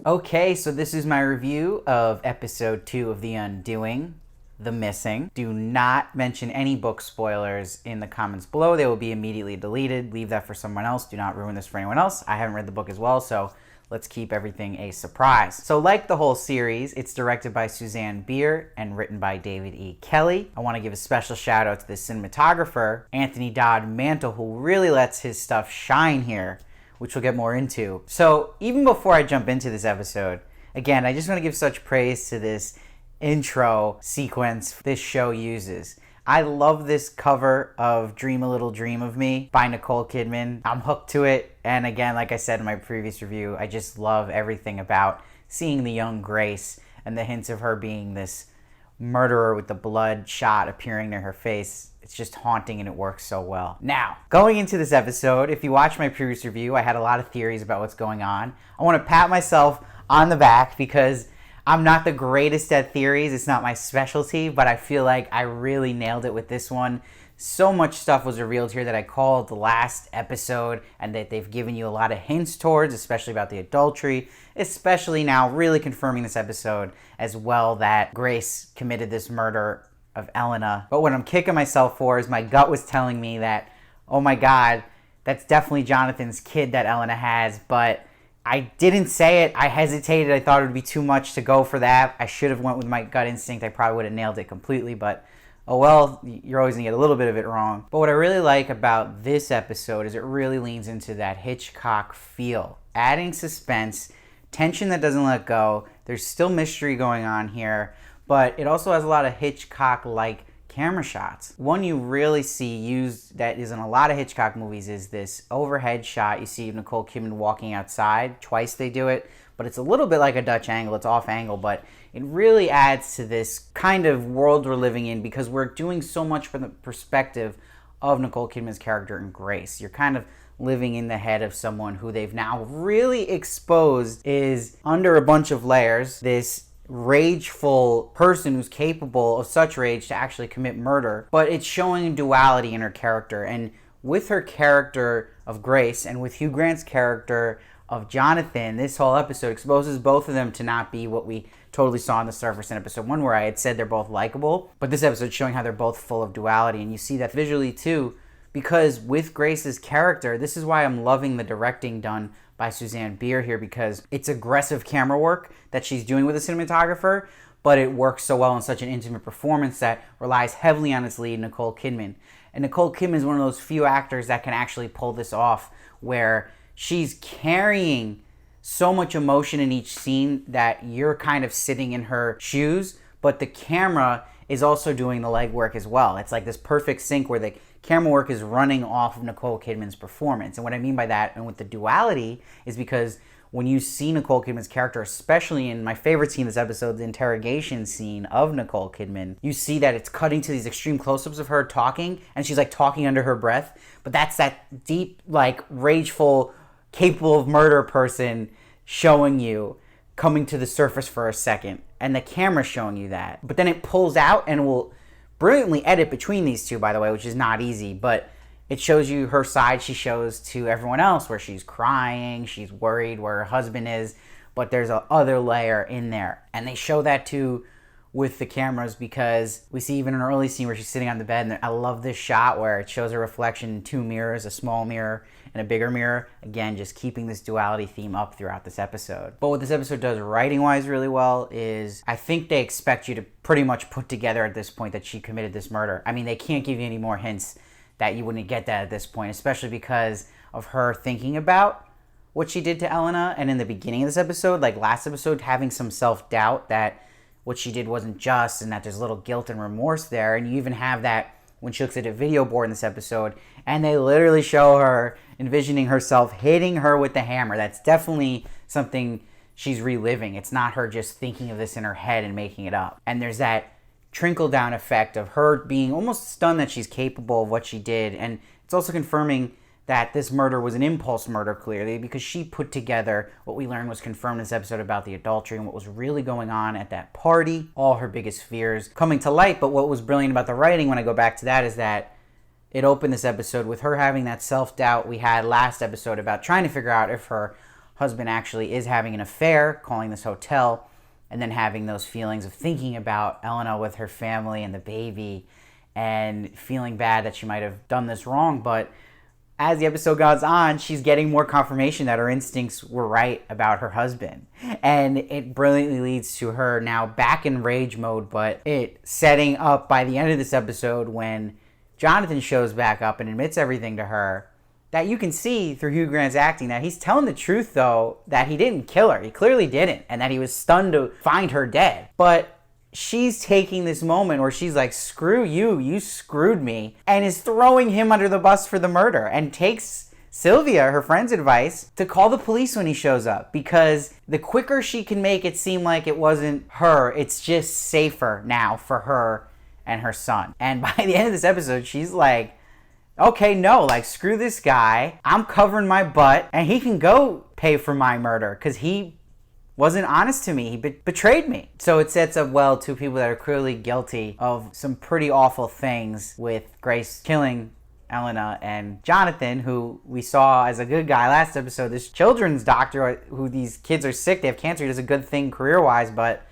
Okay, so this is my review of episode 2 of The Undoing, The Missing. Do not mention any book spoilers in the comments below. They will be immediately deleted. Leave that for someone else. Do not ruin this for anyone else. I haven't read the book as well, so let's keep everything a surprise. So like the whole series, it's directed by Suzanne Bier and written by David E. Kelley. I want to give a special shout out to the cinematographer, Anthony Dodd Mantle, who really lets his stuff shine here, which we'll get more into. So even before I jump into this episode, again, I just want to give such praise to this intro sequence this show uses. I love this cover of Dream a Little Dream of Me by Nicole Kidman. I'm hooked to it. And again, like I said in my previous review, I just love everything about seeing the young Grace and the hints of her being this murderer with the blood shot appearing near her face. It's just haunting and it works so well. Now, going into this episode, if you watched my previous review, I had a lot of theories about what's going on. I want to pat myself on the back because I'm not the greatest at theories. It's not my specialty, but I feel like I really nailed it with this one. So much stuff was revealed here that I called the last episode and that they've given you a lot of hints towards, especially about the adultery, especially now really confirming this episode as well that Grace committed this murder of Elena. But what I'm kicking myself for is my gut was telling me that, oh my God, that's definitely Jonathan's kid that Elena has, but I didn't say it. I hesitated. I thought it would be too much to go for that. I should have went with my gut instinct. I probably would have nailed it completely, but oh well, you're always going to get a little bit of it wrong. But what I really like about this episode is it really leans into that Hitchcock feel, adding suspense, tension that doesn't let go. There's still mystery going on here, but it also has a lot of Hitchcock-like camera shots. One you really see used that is in a lot of Hitchcock movies is this overhead shot. You see Nicole Kidman walking outside. Twice they do it, but it's a little bit like a Dutch angle. It's off angle, but it really adds to this kind of world we're living in because we're doing so much from the perspective of Nicole Kidman's character in Grace. You're kind of living in the head of someone who they've now really exposed is under a bunch of layers, this rageful person who's capable of such rage to actually commit murder, but it's showing duality in her character. And with her character of Grace and with Hugh Grant's character of Jonathan, this whole episode exposes both of them to not be what we totally saw on the surface in episode 1, where I had said they're both likable, but this episode showing how they're both full of duality, and you see that visually too, because with Grace's character, this is why I'm loving the directing done by Suzanne Bier here, because it's aggressive camera work that she's doing with a cinematographer, but it works so well in such an intimate performance that relies heavily on its lead, Nicole Kidman. And Nicole Kidman is one of those few actors that can actually pull this off, where she's carrying so much emotion in each scene that you're kind of sitting in her shoes, but the camera is also doing the legwork as well. It's like this perfect sync where the camera work is running off of Nicole Kidman's performance. And what I mean by that, and with the duality, is because when you see Nicole Kidman's character, especially in my favorite scene in this episode, the interrogation scene of Nicole Kidman, you see that it's cutting to these extreme close-ups of her talking, and she's like talking under her breath. But that's that deep, like rageful, capable of murder person showing you, coming to the surface for a second, and the camera showing you that. But then it pulls out and will brilliantly edit between these two, by the way, which is not easy, but it shows you her side she shows to everyone else, where she's crying, she's worried where her husband is, but there's a other layer in there. And they show that too with the cameras, because we see even an early scene where she's sitting on the bed, and I love this shot where it shows her reflection in two mirrors, a small mirror and a bigger mirror. Again, just keeping this duality theme up throughout this episode. But what this episode does writing-wise really well is I think they expect you to pretty much put together at this point that she committed this murder. I mean, they can't give you any more hints that you wouldn't get that at this point, especially because of her thinking about what she did to Elena, and in the beginning of this episode, like last episode, having some self-doubt that what she did wasn't just, and that there's a little guilt and remorse there. And you even have that when she looks at a video board in this episode, and they literally show her envisioning herself hitting her with the hammer. That's definitely something she's reliving. It's not her just thinking of this in her head and making it up. And there's that trickle-down effect of her being almost stunned that she's capable of what she did. And it's also confirming that this murder was an impulse murder, clearly, because she put together what we learned was confirmed in this episode about the adultery and what was really going on at that party, all her biggest fears coming to light. But what was brilliant about the writing, when I go back to that, is that it opened this episode with her having that self-doubt we had last episode about trying to figure out if her husband actually is having an affair, calling this hotel, and then having those feelings of thinking about Elena with her family and the baby and feeling bad that she might have done this wrong. But as the episode goes on, she's getting more confirmation that her instincts were right about her husband. And it brilliantly leads to her now back in rage mode, but it setting up by the end of this episode when Jonathan shows back up and admits everything to her, that you can see through Hugh Grant's acting that he's telling the truth, though, that he didn't kill her. He clearly didn't, and that he was stunned to find her dead. But she's taking this moment where she's like, screw you, you screwed me, and is throwing him under the bus for the murder, and takes Sylvia, her friend's advice, to call the police when he shows up, because the quicker she can make it seem like it wasn't her, it's just safer now for her and her son. And by the end of this episode, she's like, okay, no, like, screw this guy. I'm covering my butt, and he can go pay for my murder, because he wasn't honest to me. He betrayed me. So it sets up well two people that are clearly guilty of some pretty awful things, with Grace killing Elena and Jonathan, who we saw as a good guy last episode. This children's doctor, who these kids are sick, they have cancer, he does a good thing career-wise, but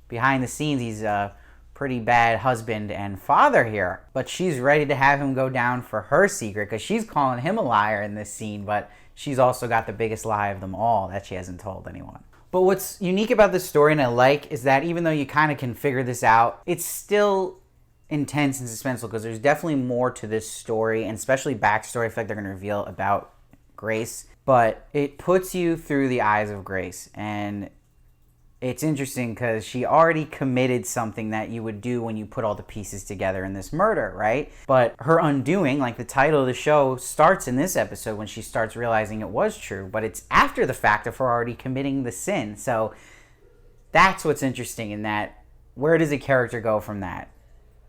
behind the scenes, he's a pretty bad husband and father here. But she's ready to have him go down for her secret, because she's calling him a liar in this scene, but she's also got the biggest lie of them all that she hasn't told anyone. But what's unique about this story, and I like, is that even though you kind of can figure this out, it's still intense and suspenseful, because there's definitely more to this story, and especially backstory I feel like they're going to reveal about Grace. But it puts you through the eyes of Grace, and it's interesting because she already committed something that you would do when you put all the pieces together in this murder, right? But her undoing, like the title of the show, starts in this episode when she starts realizing it was true, but it's after the fact of her already committing the sin. So that's what's interesting in that. Where does a character go from that?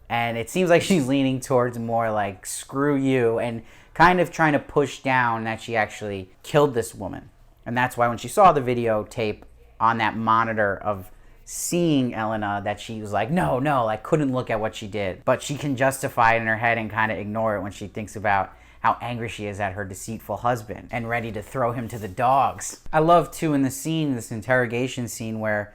And it seems like she's leaning towards more like, screw you, and kind of trying to push down that she actually killed this woman. And that's why when she saw the videotape on that monitor of seeing Elena, that she was like, no, like, couldn't look at what she did. But she can justify it in her head and kind of ignore it when she thinks about how angry she is at her deceitful husband and ready to throw him to the dogs. I love, too, in the scene, this interrogation scene, where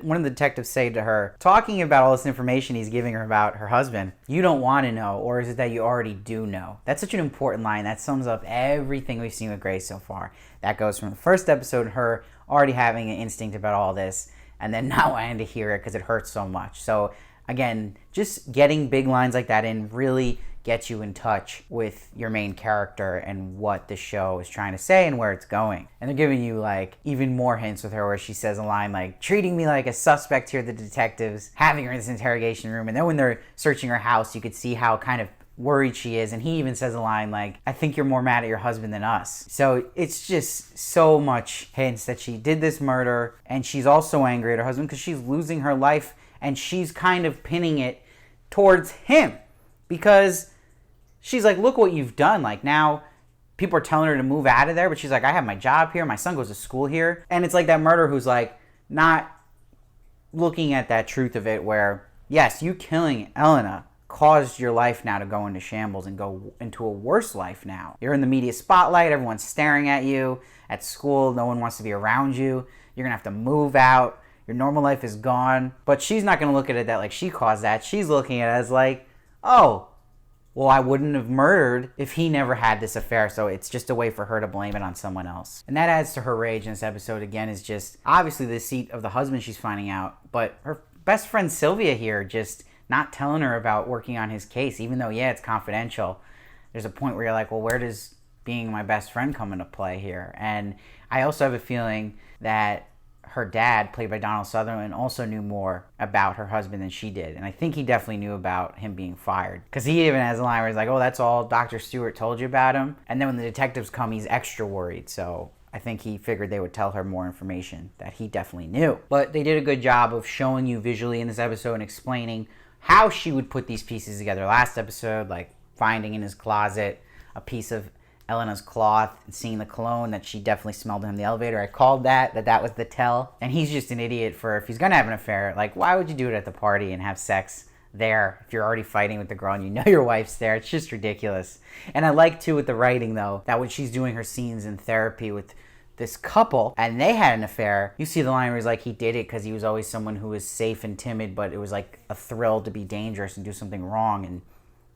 one of the detectives say to her, talking about all this information he's giving her about her husband, you don't want to know, or is it that you already do know? That's such an important line. That sums up everything we've seen with Grace so far. That goes from the first episode, her already having an instinct about all this, and then not wanting to hear it because it hurts so much. So again, just getting big lines like that in really gets you in touch with your main character and what the show is trying to say and where it's going. And they're giving you like even more hints with her, where she says a line like, treating me like a suspect here, the detectives, having her in this interrogation room. And then when they're searching her house, you could see how kind of worried she is, and he even says a line like, I think you're more mad at your husband than us. So it's just so much hints that she did this murder, and she's also angry at her husband because she's losing her life, and she's kind of pinning it towards him, because she's like, look what you've done. Like, now people are telling her to move out of there, but she's like, I have my job here, my son goes to school here. And it's like that murderer who's like not looking at that truth of it, where yes, you killing Elena caused your life now to go into shambles and go into a worse life now. You're in the media spotlight, everyone's staring at you. At school, no one wants to be around you. You're gonna have to move out. Your normal life is gone. But she's not gonna look at it that like she caused that. She's looking at it as like, oh, well, I wouldn't have murdered if he never had this affair. So it's just a way for her to blame it on someone else. And that adds to her rage in this episode. Again, is just obviously the deceit of the husband she's finding out, but her best friend Sylvia here just not telling her about working on his case, even though, yeah, it's confidential. There's a point where you're like, well, where does being my best friend come into play here? And I also have a feeling that her dad, played by Donald Sutherland, also knew more about her husband than she did. And I think he definitely knew about him being fired, because he even has a line where he's like, oh, that's all Dr. Stewart told you about him. And then when the detectives come, he's extra worried. So I think he figured they would tell her more information that he definitely knew. But they did a good job of showing you visually in this episode and explaining how she would put these pieces together. Last episode, like finding in his closet a piece of Elena's cloth and seeing the cologne that she definitely smelled in the elevator. I called that was the tell. And he's just an idiot for, if he's gonna have an affair, like, why would you do it at the party and have sex there if you're already fighting with the girl and you know your wife's there? It's just ridiculous. And I like too with the writing though, that when she's doing her scenes in therapy with this couple and they had an affair. You see the line where he's like, he did it because he was always someone who was safe and timid, but it was like a thrill to be dangerous and do something wrong. And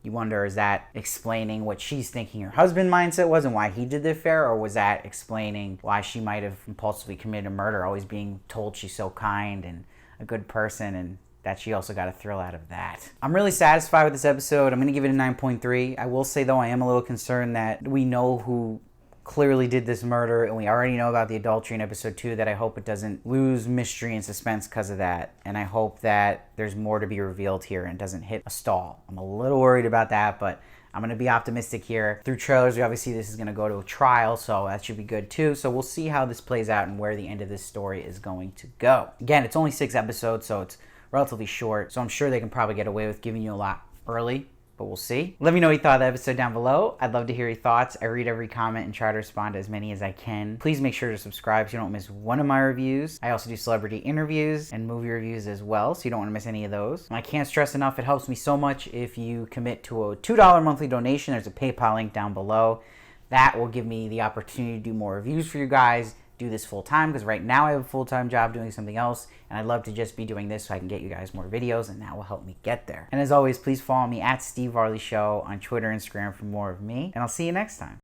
you wonder, is that explaining what she's thinking her husband mindset was and why he did the affair? Or was that explaining why she might have impulsively committed a murder, always being told she's so kind and a good person, and that she also got a thrill out of that? I'm really satisfied with this episode. I'm going to give it a 9.3. I will say, though, I am a little concerned that we know who clearly did this murder, and we already know about the adultery in episode 2, that I hope it doesn't lose mystery and suspense because of that. And I hope that there's more to be revealed here and doesn't hit a stall. I'm a little worried about that, but I'm going to be optimistic here. Through trailers, we obviously see this is going to go to a trial, so that should be good too. So we'll see how this plays out and where the end of this story is going to go. Again, it's only 6 episodes, so it's relatively short, so I'm sure they can probably get away with giving you a lot early, but we'll see. Let me know what you thought of the episode down below. I'd love to hear your thoughts. I read every comment and try to respond to as many as I can. Please make sure to subscribe so you don't miss one of my reviews. I also do celebrity interviews and movie reviews as well, so you don't want to miss any of those. And I can't stress enough, it helps me so much if you commit to a $2 monthly donation. There's a PayPal link down below. That will give me the opportunity to do more reviews for you guys, do this full time, because right now I have a full-time job doing something else, and I'd love to just be doing this so I can get you guys more videos, and that will help me get there. And as always, please follow me at Steve Varley Show on Twitter and Instagram for more of me, and I'll see you next time.